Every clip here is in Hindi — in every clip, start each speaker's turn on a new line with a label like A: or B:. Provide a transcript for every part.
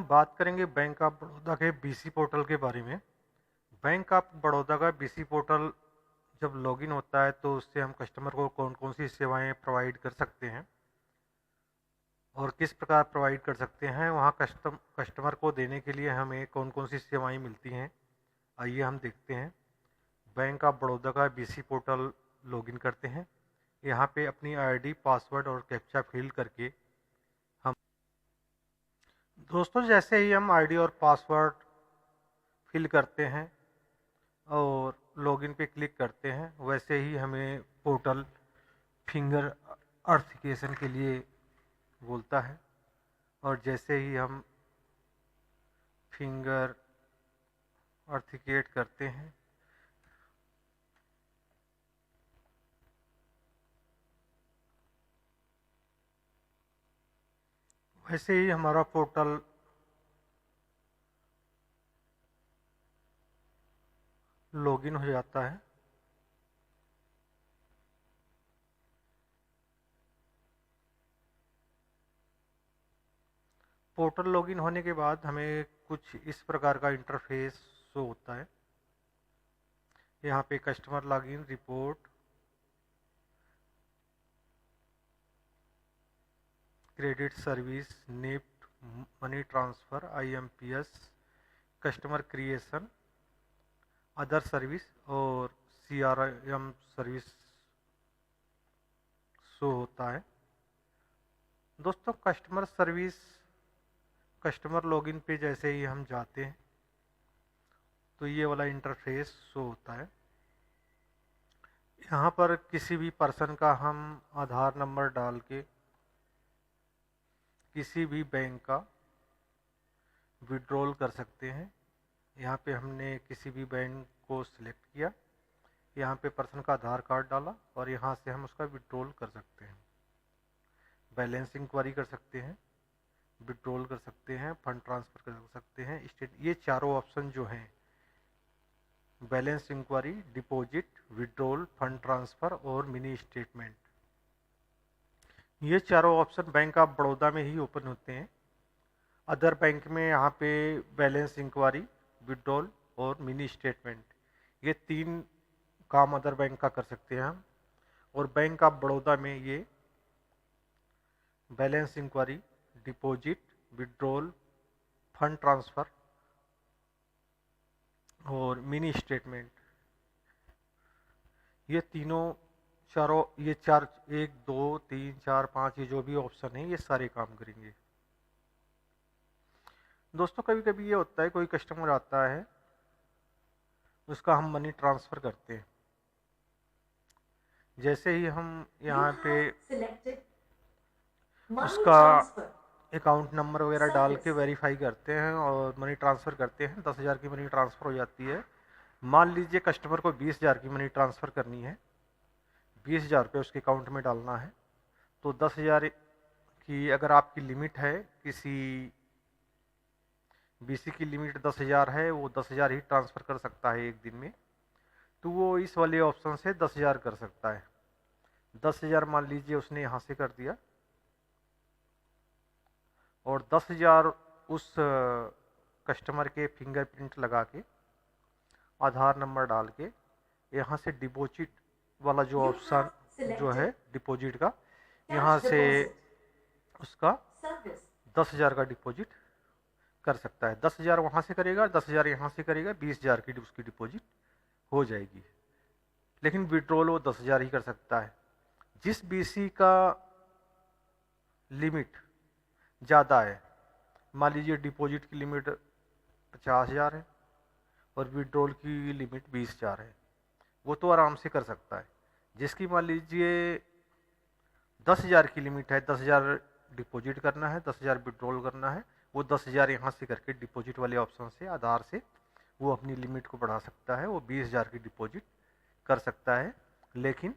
A: हम बात करेंगे बैंक ऑफ बड़ौदा के बीसी पोर्टल के बारे में। बैंक ऑफ बड़ौदा का बीसी पोर्टल जब लॉगिन होता है तो उससे हम कस्टमर को कौन कौन सी सेवाएं प्रोवाइड कर सकते हैं और किस प्रकार प्रोवाइड कर सकते हैं, वहाँ कस्टमर को देने के लिए हमें कौन कौन सी सेवाएं मिलती हैं, आइए हम देखते हैं। बैंक ऑफ बड़ौदा का बीसी पोर्टल लॉगिन करते हैं। यहाँ पे अपनी आईडी, पासवर्ड और कैप्चा फिल करके हम दोस्तों जैसे ही हम आईडी और पासवर्ड फिल करते हैं और लॉगिन पे क्लिक करते हैं, वैसे ही हमें पोर्टल फिंगर ऑथेंटिकेशन के लिए बोलता है और जैसे ही हम फिंगर ऑथेंटिकेट करते हैं वैसे ही हमारा पोर्टल लॉगिन हो जाता है। पोर्टल लॉगिन होने के बाद हमें कुछ इस प्रकार का इंटरफेस शो होता है। यहाँ पे customer login report, credit service, NEFT, money transfer, IMPS, customer creation, other service और सीआरएम सर्विस शो होता है। दोस्तों कस्टमर लॉगिन पे जैसे ही हम जाते हैं तो ये वाला इंटरफेस शो होता है। यहाँ पर किसी भी पर्सन का हम आधार नंबर डाल के किसी भी बैंक का विड्रॉल कर सकते हैं। यहाँ पे हमने किसी भी बैंक को सिलेक्ट किया, यहाँ पे पर्सन का आधार कार्ड डाला और यहाँ से हम उसका विड्रॉल कर सकते हैं। बैलेंस इंक्वायरी कर सकते हैं, विड्रॉल कर सकते हैं, फंड ट्रांसफ़र कर सकते हैं, ये चारों ऑप्शन जो हैं, balance enquiry, deposit, withdrawal, fund transfer और मिनी स्टेटमेंट, ये चारों ऑप्शन बैंक ऑफ बड़ौदा में ही ओपन होते हैं। अदर बैंक में यहाँ पे बैलेंस इंक्वायरी, विड्रॉल और मिनी स्टेटमेंट, ये 3 काम अदर बैंक का कर सकते हैं हम, और बैंक ऑफ बड़ौदा में ये balance enquiry, deposit, withdrawal, fund transfer और मिनी स्टेटमेंट, ये चारों 1 2 3 4 5 ये जो भी ऑप्शन है ये सारे काम करेंगे। दोस्तों कभी कभी ये होता है, कोई कस्टमर आता है, उसका हम मनी ट्रांसफ़र करते हैं। जैसे ही हम यहाँ पे उसका अकाउंट नंबर वगैरह डाल के वेरीफाई करते हैं और मनी ट्रांसफ़र करते हैं, 10,000 की मनी ट्रांसफ़र हो जाती है। मान लीजिए कस्टमर को 20,000 की मनी ट्रांसफ़र करनी है, 20,000 रुपये उसके अकाउंट में डालना है, तो 10,000 की अगर आपकी लिमिट है, किसी बीसी की लिमिट 10,000 है, वो 10,000 ही ट्रांसफ़र कर सकता है एक दिन में, तो वो इस वाले ऑप्शन से 10,000 कर सकता है। 10,000 मान लीजिए उसने यहाँ से कर दिया और 10,000 उस कस्टमर के फिंगरप्रिंट लगा के, आधार नंबर डाल के, यहाँ से डिपॉजिट वाला जो ऑप्शन जो है डिपॉजिट का, यहाँ से उसका 10,000 का डिपॉजिट कर सकता है। 10,000 वहाँ से करेगा, 10,000 यहाँ से करेगा, 20,000 की उसकी डिपॉजिट हो जाएगी। लेकिन विड्रॉल वो 10,000 ही कर सकता है। जिस बीसी का लिमिट ज़्यादा है, मान लीजिए डिपॉजिट की लिमिट 50,000 है और विड्रॉल की लिमिट 20,000 है, वो तो आराम से कर सकता है। जिसकी मान लीजिए 10,000 की लिमिट है, 10,000 डिपॉजिट करना है, 10,000 विड्रॉल करना है, वो 10,000 यहाँ से करके डिपॉजिट वाले ऑप्शन से, आधार से वो अपनी लिमिट को बढ़ा सकता है, वो 20,000 की डिपॉजिट कर सकता है। लेकिन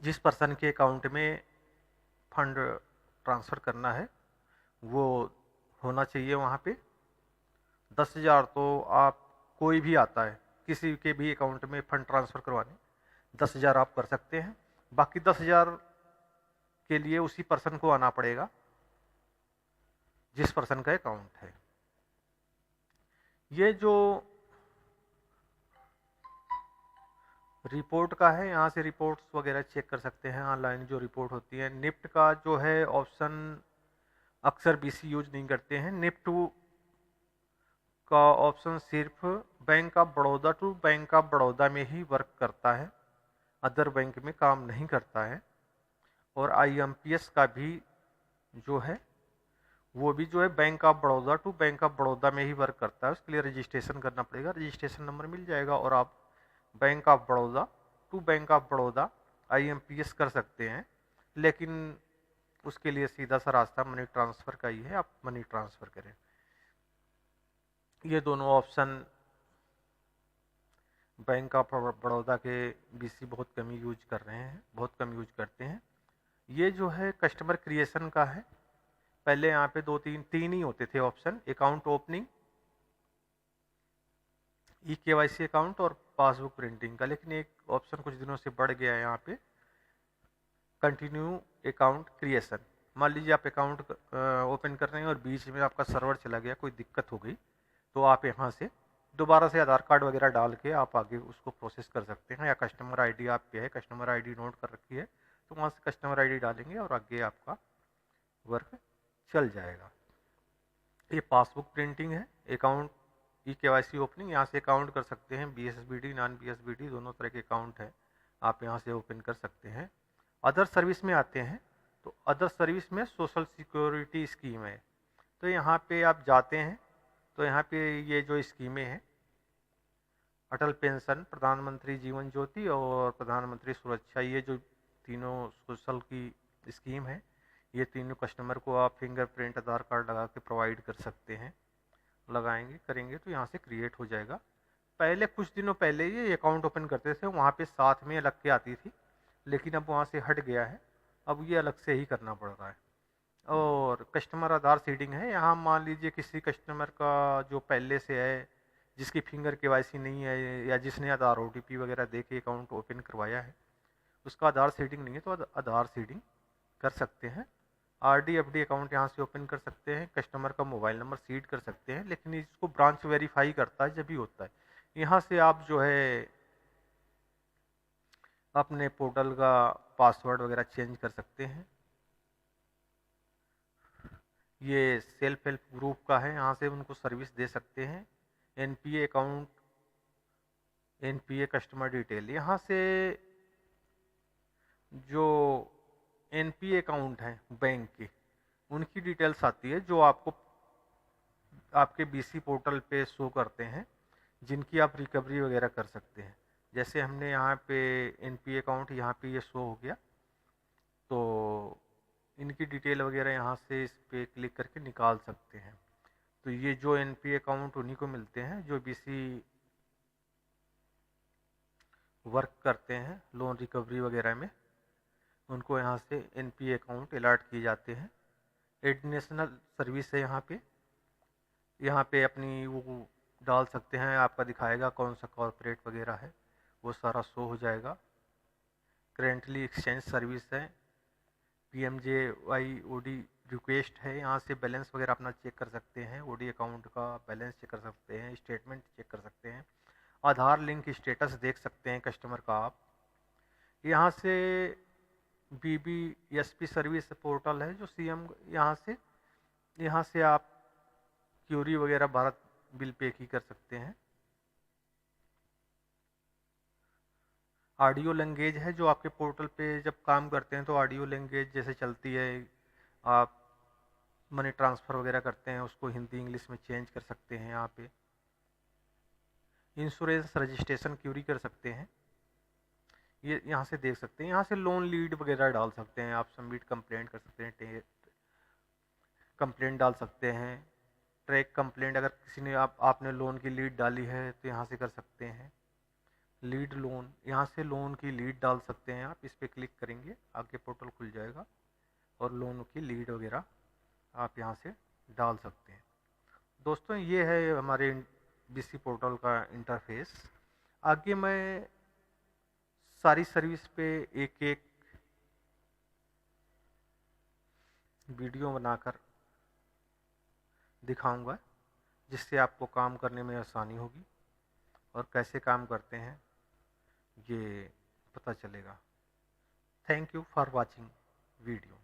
A: जिस पर्सन के अकाउंट में फंड ट्रांसफ़र करना है वो होना चाहिए वहाँ पे 10,000, तो आप कोई भी आता है किसी के भी अकाउंट में फंड ट्रांसफ़र करवाने, 10,000 आप कर सकते हैं। बाकी 10,000 के लिए उसी पर्सन को आना पड़ेगा जिस पर्सन का अकाउंट है। ये जो रिपोर्ट का है, यहाँ से रिपोर्ट्स वगैरह चेक कर सकते हैं ऑनलाइन जो रिपोर्ट होती है। निफ्ट का जो है ऑप्शन अक्सर बीसी यूज नहीं करते हैं। निफ्ट का ऑप्शन सिर्फ bank of Baroda to bank of Baroda में ही वर्क करता है, अदर बैंक में काम नहीं करता है। और आईएमपीएस का भी जो है वो भी जो है bank of Baroda to bank of Baroda में ही वर्क करता है। उसके लिए रजिस्ट्रेशन करना पड़ेगा, रजिस्ट्रेशन नंबर मिल जाएगा और आप bank of Baroda to bank of Baroda IMPS कर सकते हैं। लेकिन उसके लिए सीधा सा रास्ता मनी ट्रांसफ़र का ही है, आप मनी ट्रांसफ़र करें। ये दोनों ऑप्शन बैंक ऑफ बड़ौदा के बीसी बहुत कम यूज कर रहे हैं, बहुत कम यूज करते हैं। ये जो है कस्टमर क्रिएशन का है। पहले यहाँ पे तीन ही होते थे option, account opening, e KYC account और पासबुक प्रिंटिंग का। लेकिन एक ऑप्शन कुछ दिनों से बढ़ गया है यहाँ पे, कंटिन्यू अकाउंट क्रिएशन। मान लीजिए आप अकाउंट ओपन कर रहे हैं और बीच में आपका सर्वर चला गया, कोई दिक्कत हो गई, तो आप यहाँ से दोबारा से आधार कार्ड वगैरह डाल के आप आगे उसको प्रोसेस कर सकते हैं। या कस्टमर आईडी आप पे है, कस्टमर आईडी नोट कर रखी है, तो वहाँ से कस्टमर आईडी डालेंगे और आगे आपका वर्क चल जाएगा। ये पासबुक प्रिंटिंग है, अकाउंट ई केवाईसी ओपनिंग। यहाँ से अकाउंट कर सकते हैं, बीएसबीडी नॉन बीएसबीडी दोनों तरह के अकाउंट हैं, आप यहाँ से ओपन कर सकते हैं। अदर सर्विस में आते हैं, तो अदर सर्विस में सोशल सिक्योरिटी स्कीम है। तो यहाँ पे आप जाते हैं तो यहाँ पे ये जो स्कीमें हैं, अटल पेंशन, प्रधानमंत्री जीवन ज्योति और प्रधानमंत्री सुरक्षा, ये जो तीनों सोशल की स्कीम है, ये तीनों कस्टमर को आप फिंगरप्रिंट आधार कार्ड लगा के प्रोवाइड कर सकते हैं। लगाएंगे करेंगे तो यहाँ से क्रिएट हो जाएगा। पहले कुछ दिनों पहले ये अकाउंट ओपन करते थे, वहाँ पे साथ में अलग के आती थी, लेकिन अब वहाँ से हट गया है, अब ये अलग से ही करना पड़ रहा है। और कस्टमर आधार सीडिंग है, यहाँ मान लीजिए किसी कस्टमर का जो पहले से है, जिसकी फिंगर केवाईसी नहीं है या जिसने आधार ओटीपी वगैरह दे के अकाउंट ओपन करवाया है, उसका आधार सीडिंग नहीं है, तो आधार सीडिंग कर सकते हैं। आरडी एफडी अकाउंट यहाँ से ओपन कर सकते हैं, कस्टमर का मोबाइल नंबर सीड कर सकते हैं, लेकिन इसको ब्रांच वेरीफाई करता है जब भी होता है। यहाँ से आप जो है अपने पोर्टल का पासवर्ड वगैरह चेंज कर सकते हैं। ये सेल्फ हेल्प ग्रुप का है, यहाँ से उनको सर्विस दे सकते हैं। NPA account, NPA customer detail, यहाँ से जो एनपीए अकाउंट हैं बैंक के, उनकी डिटेल्स आती है जो आपको आपके बीसी पोर्टल पे शो करते हैं, जिनकी आप रिकवरी वगैरह कर सकते हैं। जैसे हमने यहाँ पे एनपीए अकाउंट यहाँ पे ये शो हो गया, तो इनकी डिटेल वगैरह यहाँ से इस पे क्लिक करके निकाल सकते हैं। तो ये जो एनपीए अकाउंट उन्हीं को मिलते हैं जो बीसी वर्क करते हैं लोन रिकवरी वगैरह में, उनको यहाँ से एनपीए अकाउंट अलॉट किए जाते हैं। एडिशनल सर्विस है यहाँ पे अपनी वो डाल सकते हैं, आपका दिखाएगा कौन सा कॉर्पोरेट वगैरह है, वो सारा शो हो जाएगा। करेंटली एक्सचेंज सर्विस है, पीएमजेवाई ओडी रिक्वेस्ट है, यहाँ से बैलेंस वगैरह अपना चेक कर सकते हैं, ओडी अकाउंट का बैलेंस चेक कर सकते हैं, स्टेटमेंट चेक कर सकते हैं, आधार लिंक स्टेटस देख सकते हैं कस्टमर का आप। यहाँ से बीबीएसपी सर्विस पोर्टल है जो सीएम, यहाँ से आप क्यूरी वगैरह भारत बिल पे की कर सकते हैं। ऑडियो लैंग्वेज है जो आपके पोर्टल पे जब काम करते हैं तो ऑडियो लैंग्वेज जैसे चलती है, आप मनी ट्रांसफ़र वगैरह करते हैं उसको हिंदी इंग्लिश में चेंज कर सकते हैं। यहाँ पे इंश्योरेंस रजिस्ट्रेशन क्यूरी कर सकते हैं, ये यहाँ से देख सकते हैं। यहाँ से लोन लीड वगैरह डाल सकते हैं, आप सबमिट कंप्लेंट कर सकते हैं, कंप्लेंट डाल सकते हैं, ट्रैक कंप्लेंट, अगर किसी ने आपने लोन की लीड डाली है तो यहाँ से कर सकते हैं। लीड लोन, यहाँ से लोन की लीड डाल सकते हैं आप, इस पर क्लिक करेंगे आगे पोर्टल खुल जाएगा और लोन की लीड वगैरह आप यहाँ से डाल सकते हैं। दोस्तों ये है हमारे बीसी पोर्टल का इंटरफेस। आगे मैं सारी सर्विस पे एक एक वीडियो बनाकर दिखाऊंगा, जिससे आपको काम करने में आसानी होगी और कैसे काम करते हैं ये पता चलेगा। Thank you for watching video.